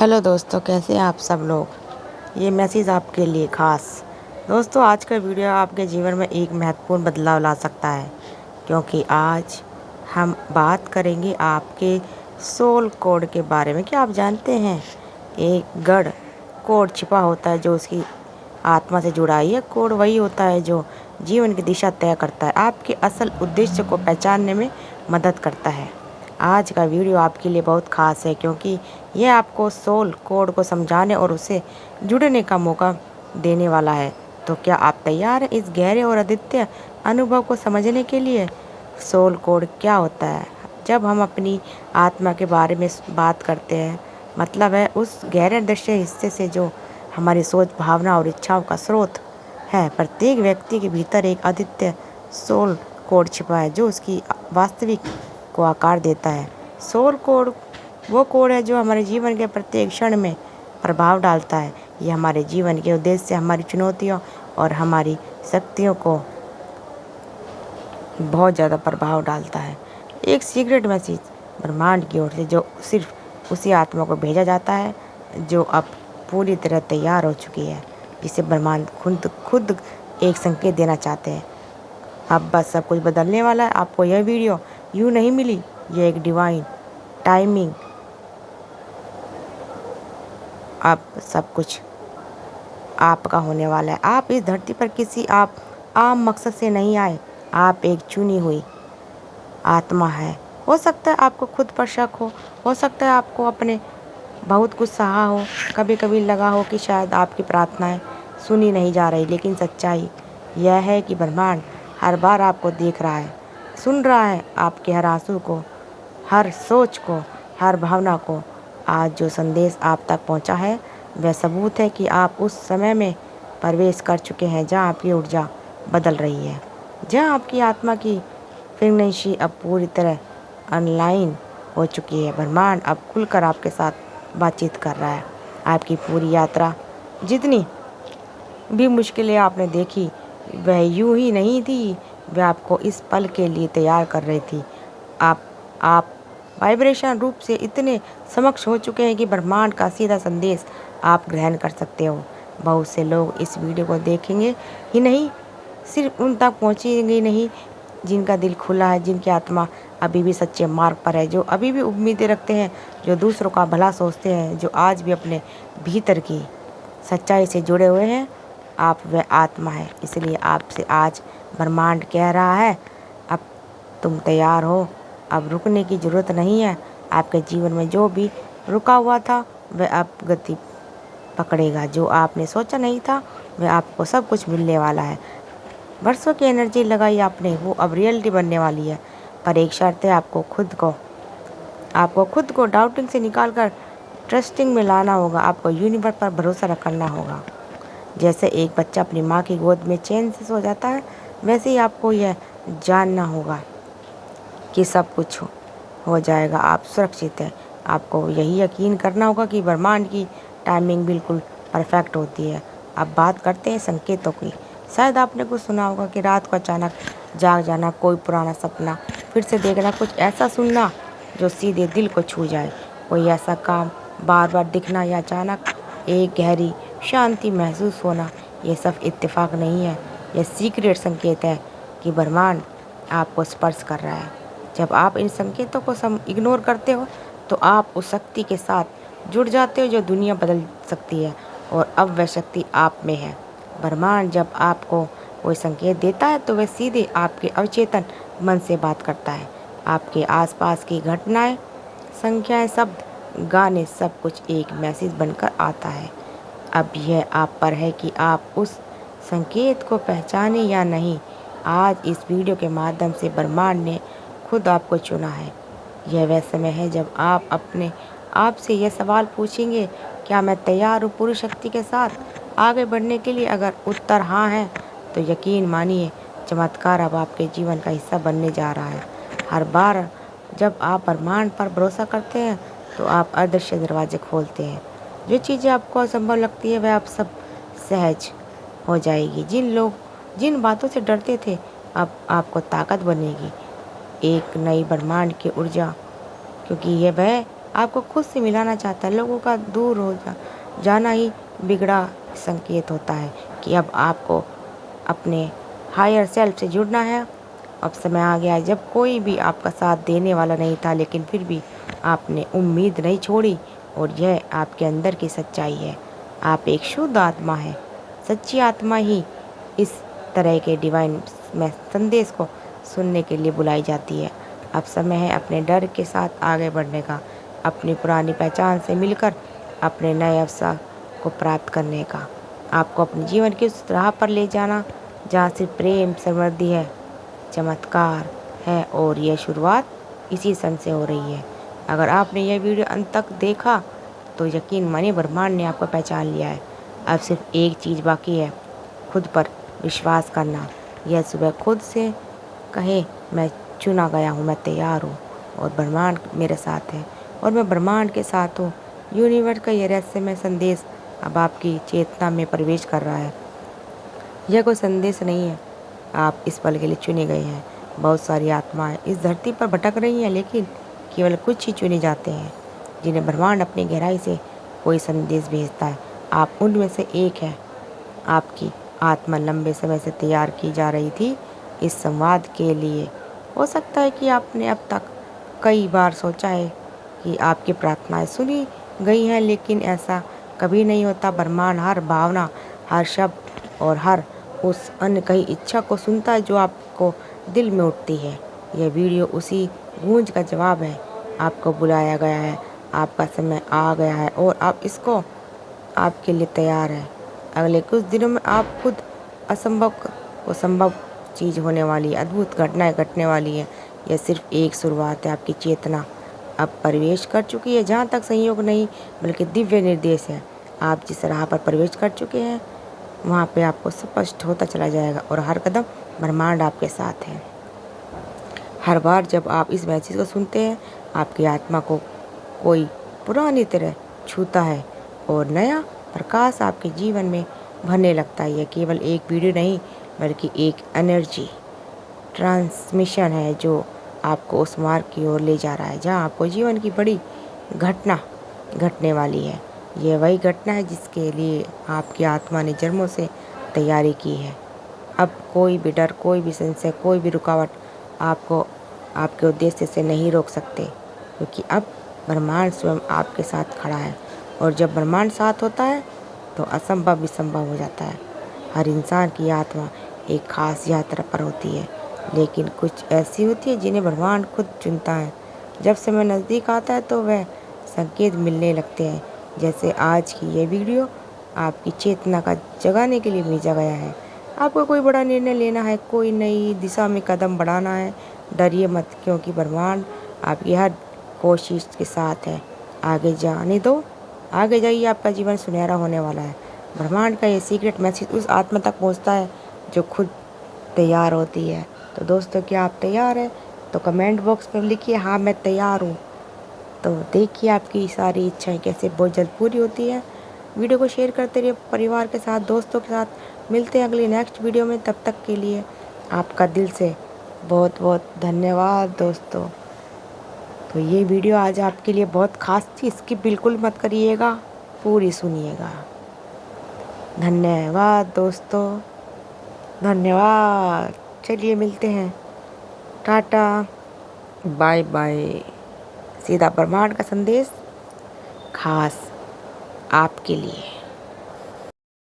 Hello दोस्तों, कैसे हैं आप सब लोग। ये मैसेज आपके लिए ख़ास। दोस्तों, आज का वीडियो आपके जीवन में एक महत्वपूर्ण बदलाव ला सकता है, क्योंकि आज हम बात करेंगे आपके सोल कोड के बारे में। क्या आप जानते हैं, एक गढ़ कोड छिपा होता है जो उसकी आत्मा से जुड़ा है। यह कोड वही होता है जो जीवन की दिशा तय करता है, आपके असल उद्देश्य को पहचानने में मदद करता है। आज का वीडियो आपके लिए बहुत ख़ास है, क्योंकि यह आपको सोल कोड को समझाने और उससे जुड़ने का मौका देने वाला है। तो क्या आप तैयार हैं इस गहरे और अद्वितीय अनुभव को समझने के लिए। सोल कोड क्या होता है? जब हम अपनी आत्मा के बारे में बात करते हैं, मतलब है उस गहरे दृश्य हिस्से से जो हमारी सोच, भावना और इच्छाओं का स्रोत है। प्रत्येक व्यक्ति के भीतर एक अद्वितीय सोल कोड छिपा है जो उसकी वास्तविक को आकार देता है। सोल कोड वो कोड है जो हमारे जीवन के प्रत्येक क्षण में प्रभाव डालता है। ये हमारे जीवन के उद्देश्य, हमारी चुनौतियों और हमारी शक्तियों को बहुत ज़्यादा प्रभाव डालता है। एक सीक्रेट मैसेज ब्रह्मांड की ओर से जो सिर्फ उसी आत्मा को भेजा जाता है जो अब पूरी तरह तैयार हो चुकी है, जिसे ब्रह्मांड खुद एक संकेत देना चाहते हैं। अब बस सब कुछ बदलने वाला है। आपको यह वीडियो यूँ नहीं मिली, यह एक डिवाइन टाइमिंग। अब सब कुछ आपका होने वाला है। आप इस धरती पर किसी आम मकसद से नहीं आए। आप एक चुनी हुई आत्मा है। हो सकता है आपको खुद पर शक हो सकता है आपको अपने बहुत कुछ सहा हो, कभी कभी लगा हो कि शायद आपकी प्रार्थनाएं सुनी नहीं जा रही। लेकिन सच्चाई यह है कि ब्रह्मांड हर बार आपको देख रहा है, सुन रहा है, आपके हर आंसू को, हर सोच को, हर भावना को। आज जो संदेश आप तक पहुंचा है वह सबूत है कि आप उस समय में प्रवेश कर चुके हैं जहां आपकी ऊर्जा बदल रही है, जहां आपकी आत्मा की फ्रीक्वेंसी अब पूरी तरह ऑनलाइन हो चुकी है। ब्रह्मांड अब खुलकर आपके साथ बातचीत कर रहा है। आपकी पूरी यात्रा, जितनी भी मुश्किलें आपने देखी, वह यूं ही नहीं थी, वह आपको इस पल के लिए तैयार कर रही थी। आप वाइब्रेशन रूप से इतने समक्ष हो चुके हैं कि ब्रह्मांड का सीधा संदेश आप ग्रहण कर सकते हो। बहुत से लोग इस वीडियो को देखेंगे ही नहीं, सिर्फ उन तक पहुँचेंगे नहीं जिनका दिल खुला है, जिनकी आत्मा अभी भी सच्चे मार्ग पर है, जो अभी भी उम्मीदें रखते हैं, जो दूसरों का भला सोचते हैं, जो आज भी अपने भीतर की सच्चाई से जुड़े हुए हैं। आप वह आत्मा है। इसलिए आपसे आज ब्रह्मांड कह रहा है, अब तुम तैयार हो। अब रुकने की ज़रूरत नहीं है। आपके जीवन में जो भी रुका हुआ था वह अब गति पकड़ेगा। जो आपने सोचा नहीं था वह आपको सब कुछ मिलने वाला है। वर्षों की एनर्जी लगाई आपने, वो अब रियलिटी बनने वाली है। पर एक शर्त है, आपको खुद को डाउटिंग से निकालकर ट्रस्टिंग में लाना होगा। आपको यूनिवर्स पर भरोसा रखना होगा। जैसे एक बच्चा अपनी माँ की गोद में चैन से सो जाता है, वैसे ही आपको यह जानना होगा कि सब कुछ हो जाएगा, आप सुरक्षित हैं। आपको यही यकीन करना होगा कि ब्रह्मांड की टाइमिंग बिल्कुल परफेक्ट होती है। अब बात करते हैं संकेतों की। शायद आपने कुछ सुना होगा कि रात को अचानक जाग जाना, कोई पुराना सपना फिर से देखना, कुछ ऐसा सुनना जो सीधे दिल को छू जाए, कोई ऐसा काम बार बार दिखना, या अचानक एक गहरी शांति महसूस होना। ये सब इत्तेफाक नहीं है, यह सीक्रेट संकेत है कि ब्रह्मांड आपको स्पर्श कर रहा है। जब आप इन संकेतों को इग्नोर करते हो तो आप उस शक्ति के साथ जुड़ जाते हो जो दुनिया बदल सकती है, और अब वह शक्ति आप में है। ब्रह्मांड जब आपको कोई संकेत देता है तो वह सीधे आपके अवचेतन मन से बात करता है। आपके आसपास की घटनाएं, संख्याएं, शब्द, गाने, सब कुछ एक मैसेज बनकर आता है। अब यह आप पर है कि आप उस संकेत को पहचाने या नहीं। आज इस वीडियो के माध्यम से ब्रह्मांड ने खुद आपको चुना है। यह वह समय है जब आप अपने आप से यह सवाल पूछेंगे, क्या मैं तैयार हूँ पूरी शक्ति के साथ आगे बढ़ने के लिए। अगर उत्तर हाँ है तो यकीन मानिए, चमत्कार अब आपके जीवन का हिस्सा बनने जा रहा है। हर बार जब आप ब्रह्मांड पर भरोसा करते हैं तो आप अदृश्य दरवाजे खोलते हैं। जो चीज़ें आपको असंभव लगती है वह आप सब सहज हो जाएगी। जिन बातों से डरते थे अब आपको ताकत बनेगी, एक नई ब्रह्मांड की ऊर्जा, क्योंकि यह वह आपको खुद से मिलाना चाहता है। लोगों का दूर हो जाना ही बिगड़ा संकेत होता है कि अब आपको अपने हायर सेल्फ से जुड़ना है। अब समय आ गया है जब कोई भी आपका साथ देने वाला नहीं था, लेकिन फिर भी आपने उम्मीद नहीं छोड़ी, और यह आपके अंदर की सच्चाई है। आप एक शुद्ध आत्मा है। सच्ची आत्मा ही इस तरह के डिवाइन में संदेश को सुनने के लिए बुलाई जाती है। अब समय है अपने डर के साथ आगे बढ़ने का, अपनी पुरानी पहचान से मिलकर अपने नए अवसर को प्राप्त करने का। आपको अपने जीवन की उस राह पर ले जाना जहाँ सिर्फ प्रेम, समृद्धि है, चमत्कार है, और यह शुरुआत इसी क्षण से हो रही है। अगर आपने यह वीडियो अंत तक देखा तो यकीन मानिए ब्रह्मांड ने आपको पहचान लिया है। अब सिर्फ एक चीज़ बाकी है, खुद पर विश्वास करना। यह सुबह खुद से कहे, मैं चुना गया हूँ, मैं तैयार हूँ, और ब्रह्मांड मेरे साथ है और मैं ब्रह्मांड के साथ हूँ। यूनिवर्स का यह रहस्यमय संदेश अब आपकी चेतना में प्रवेश कर रहा है। यह कोई संदेश नहीं है, आप इस पल के लिए चुने गए हैं। बहुत सारी आत्माएं इस धरती पर भटक रही हैं, लेकिन केवल कुछ ही चुने जाते हैं जिन्हें ब्रह्मांड अपनी गहराई से कोई संदेश भेजता है। आप उनमें से एक हैं। आपकी आत्मा लंबे समय से तैयार की जा रही थी इस संवाद के लिए। हो सकता है कि आपने अब तक कई बार सोचा है कि आपकी प्रार्थनाएं सुनी गई हैं, लेकिन ऐसा कभी नहीं होता। ब्रह्मांड हर भावना, हर शब्द और हर उस अनकही इच्छा को सुनता है जो आपको दिल में उठती है। यह वीडियो उसी गूंज का जवाब है। आपको बुलाया गया है, आपका समय आ गया है, और आप इसको आपके लिए तैयार है। अगले कुछ दिनों में आप खुद असंभव को संभव चीज़ होने वाली है, अद्भुत घटनाएं घटने वाली है। यह सिर्फ एक शुरुआत है। आपकी चेतना अब प्रवेश कर चुकी है जहाँ तक संयोग नहीं बल्कि दिव्य निर्देश है। आप जिस राह पर प्रवेश कर चुके हैं वहाँ पे आपको स्पष्ट होता चला जाएगा, और हर कदम ब्रह्मांड आपके साथ है। हर बार जब आप इस मैसेज को सुनते हैं, आपकी आत्मा को कोई पुरानी तरह छूता है और नया प्रकाश आपके जीवन में भरने लगता है। यह केवल एक वीडियो नहीं बल्कि एक एनर्जी ट्रांसमिशन है जो आपको उस मार्ग की ओर ले जा रहा है जहाँ आपको जीवन की बड़ी घटना घटने वाली है। यह वही घटना है जिसके लिए आपकी आत्मा ने जन्मों से तैयारी की है। अब कोई भी डर, कोई भी संशय, कोई भी रुकावट आपको आपके उद्देश्य से नहीं रोक सकते, क्योंकि अब ब्रह्मांड स्वयं आपके साथ खड़ा है। और जब ब्रह्मांड साथ होता है तो असंभव भी संभव हो जाता है। हर इंसान की आत्मा एक खास यात्रा पर होती है, लेकिन कुछ ऐसी होती है जिन्हें ब्रह्मांड खुद चुनता है। जब समय नज़दीक आता है तो वह संकेत मिलने लगते हैं, जैसे आज की ये वीडियो आपकी चेतना का जगाने के लिए भेजा गया है। आपको कोई बड़ा निर्णय लेना है, कोई नई दिशा में कदम बढ़ाना है, डरिए मत, क्योंकि ब्रह्मांड आपकी हर कोशिश के साथ है। आगे जाने दो, आगे जाइए, आपका जीवन सुनहरा होने वाला है। ब्रह्मांड का ये सीक्रेट मैसेज उस आत्मा तक पहुंचता है जो खुद तैयार होती है। तो दोस्तों, क्या आप तैयार हैं? तो कमेंट बॉक्स में लिखिए, हाँ मैं तैयार हूँ। तो देखिए आपकी सारी इच्छाएं कैसे बहुत जल्द पूरी होती है। वीडियो को शेयर करते रहिए परिवार के साथ, दोस्तों के साथ। मिलते हैं अगली नेक्स्ट वीडियो में, तब तक के लिए आपका दिल से बहुत बहुत धन्यवाद दोस्तों। तो ये वीडियो आज आपके लिए बहुत खास थी, स्किप बिल्कुल मत करिएगा, पूरी सुनिएगा। धन्यवाद दोस्तों, धन्यवाद। चलिए मिलते हैं, टाटा, बाय बाय। सीधा ब्रह्मांड का संदेश खास आपके लिए।